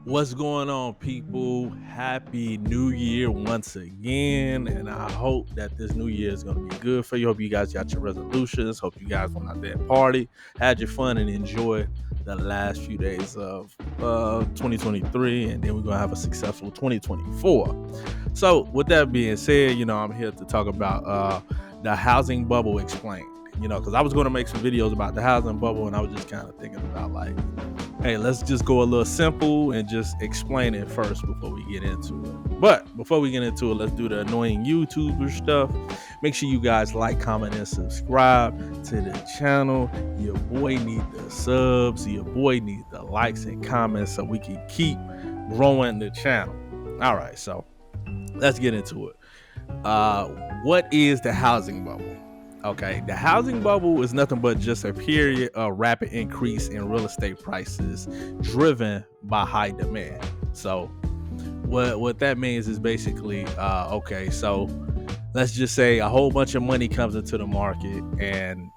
What's going on, people? Happy New Year once again. And I hope that this new year is going to be good for you. Hope you guys got your resolutions. Hope you guys went out there and party, had your fun, and enjoy the last few days of 2023. And then we're going to have a successful 2024. So, with that being said, I'm here to talk about the housing bubble explained. Because I was going to make some videos about the housing bubble, and I was just kind of thinking about like, hey, let's just go a little simple and just explain it first before we get into it. But before we get into it, let's do the annoying YouTuber stuff. Make sure you guys like, comment, and subscribe to the channel. Your boy need the subs. Your boy need the likes and comments so we can keep growing the channel. All right, so let's get into it. What is the housing bubble? Okay, the housing bubble is nothing but just a period of rapid increase in real estate prices driven by high demand. So what that means is basically okay, so let's just say a whole bunch of money comes into the market and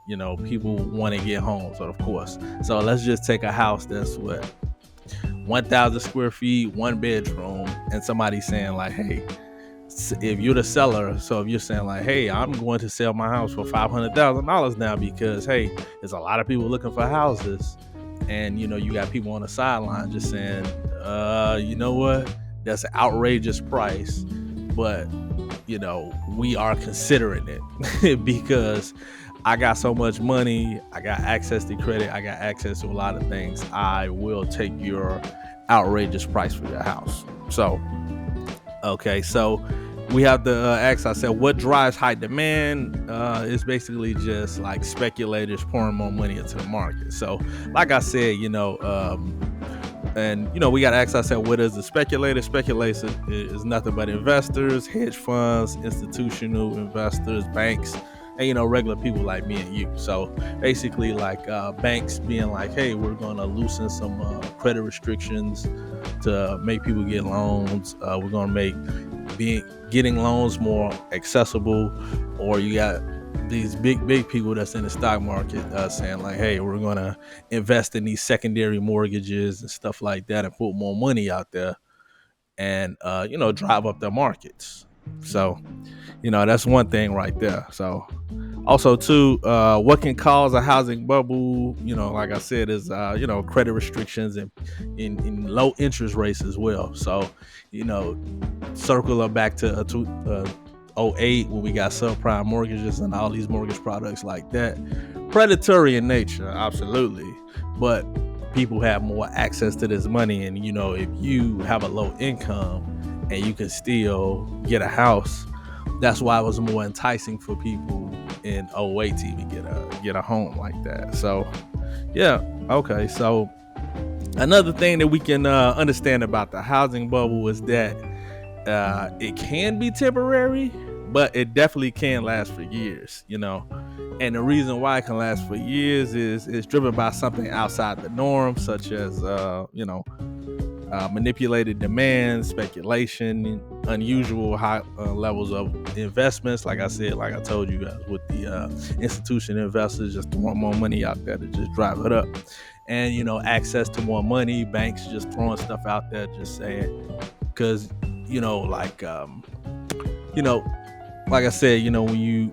people want to get homes, of course. So let's just take a house that's 1,000 square feet, one bedroom, and somebody saying like, hey, if you're the seller, so if you're saying like, hey, I'm going to sell my house for $500,000 now because hey, there's a lot of people looking for houses, and you got people on the sideline just saying, you know what, that's an outrageous price, but we are considering it because I got so much money, I got access to credit, I got access to a lot of things. I will take your outrageous price for your house. So okay, so we have to ask ourselves what drives high demand. It's basically just like speculators pouring more money into the market. So, like I said, we got to ask ourselves, what is the speculator? Speculation is nothing but investors, hedge funds, institutional investors, banks, and regular people like me and you. So basically, like banks being like, hey, we're going to loosen some credit restrictions to make people get loans. We're going to make getting loans more accessible. Or you got these big people that's in the stock market saying like, hey, we're going to invest in these secondary mortgages and stuff like that and put more money out there and drive up their markets. So that's one thing right there. So also too, what can cause a housing bubble, like I said, is credit restrictions and in low interest rates as well. So circle back to 08 when we got subprime mortgages and all these mortgage products like that. Predatory in nature, absolutely, but people have more access to this money, and if you have a low income and you can still get a house, that's why it was more enticing for people in 08 to even get a home like that. So yeah, okay, so another thing that we can understand about the housing bubble is that it can be temporary, but it definitely can last for years, and the reason why it can last for years is it's driven by something outside the norm, such as manipulated demand, speculation, unusual high levels of investments. Like I said, like I told you guys, with the institutional investors just throwing more money out there to just drive it up, and access to more money, banks just throwing stuff out there, just saying, because like I said, when you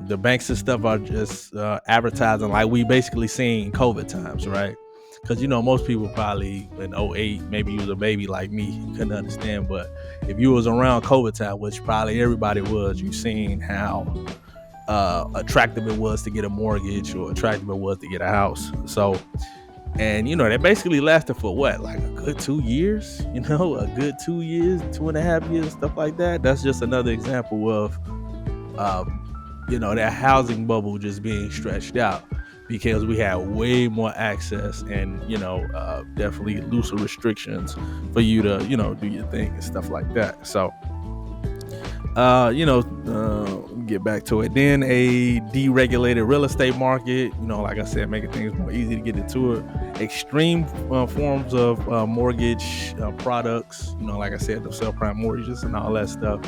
the banks and stuff are just advertising like we basically seen COVID times, right? Because most people probably in 08, maybe you was a baby like me, you couldn't understand, but if you was around COVID time, which probably everybody was, you seen how attractive it was to get a mortgage or attractive it was to get a house. So, and that basically lasted for what, like a good 2 years, a good 2 years, 2.5 years, stuff like that. That's just another example of that housing bubble just being stretched out because we had way more access and definitely looser restrictions for you to do your thing and stuff like that. So get back to it. Then a deregulated real estate market, like I said, making things more easy to get into it. Extreme forms of mortgage products, like I said, the subprime mortgages and all that stuff.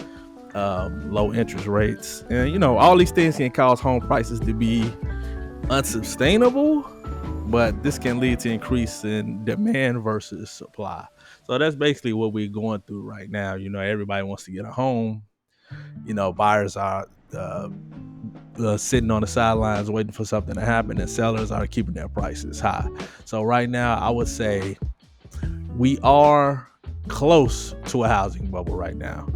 Low interest rates, and all these things can cause home prices to be unsustainable, but this can lead to increase in demand versus supply. So that's basically what we're going through right now. Everybody wants to get a home. Buyers are sitting on the sidelines waiting for something to happen, and sellers are keeping their prices high. So right now, I would say we are close to a housing bubble right now.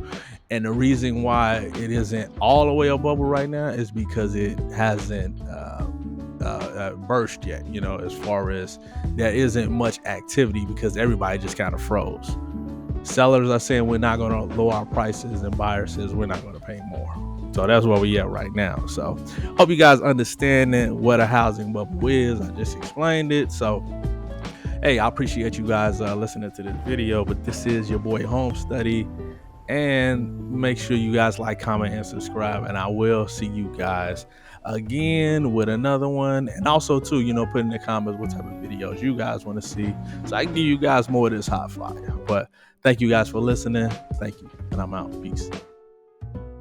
And the reason why it isn't all the way a bubble right now is because it hasn't burst yet, as far as there isn't much activity because everybody just kind of froze. Sellers are saying we're not going to lower our prices, and buyers says we're not going to pay more. So that's where we at right now. So hope you guys understand what a housing bubble is. I just explained it. So hey, I appreciate you guys listening to this video, but this is your boy Home Study, and make sure you guys like, comment, and subscribe, and I will see you guys again with another one. And also too, put in the comments what type of videos you guys want to see, so I can give you guys more of this hot fire. But thank you guys for listening. Thank you, and I'm out. Peace.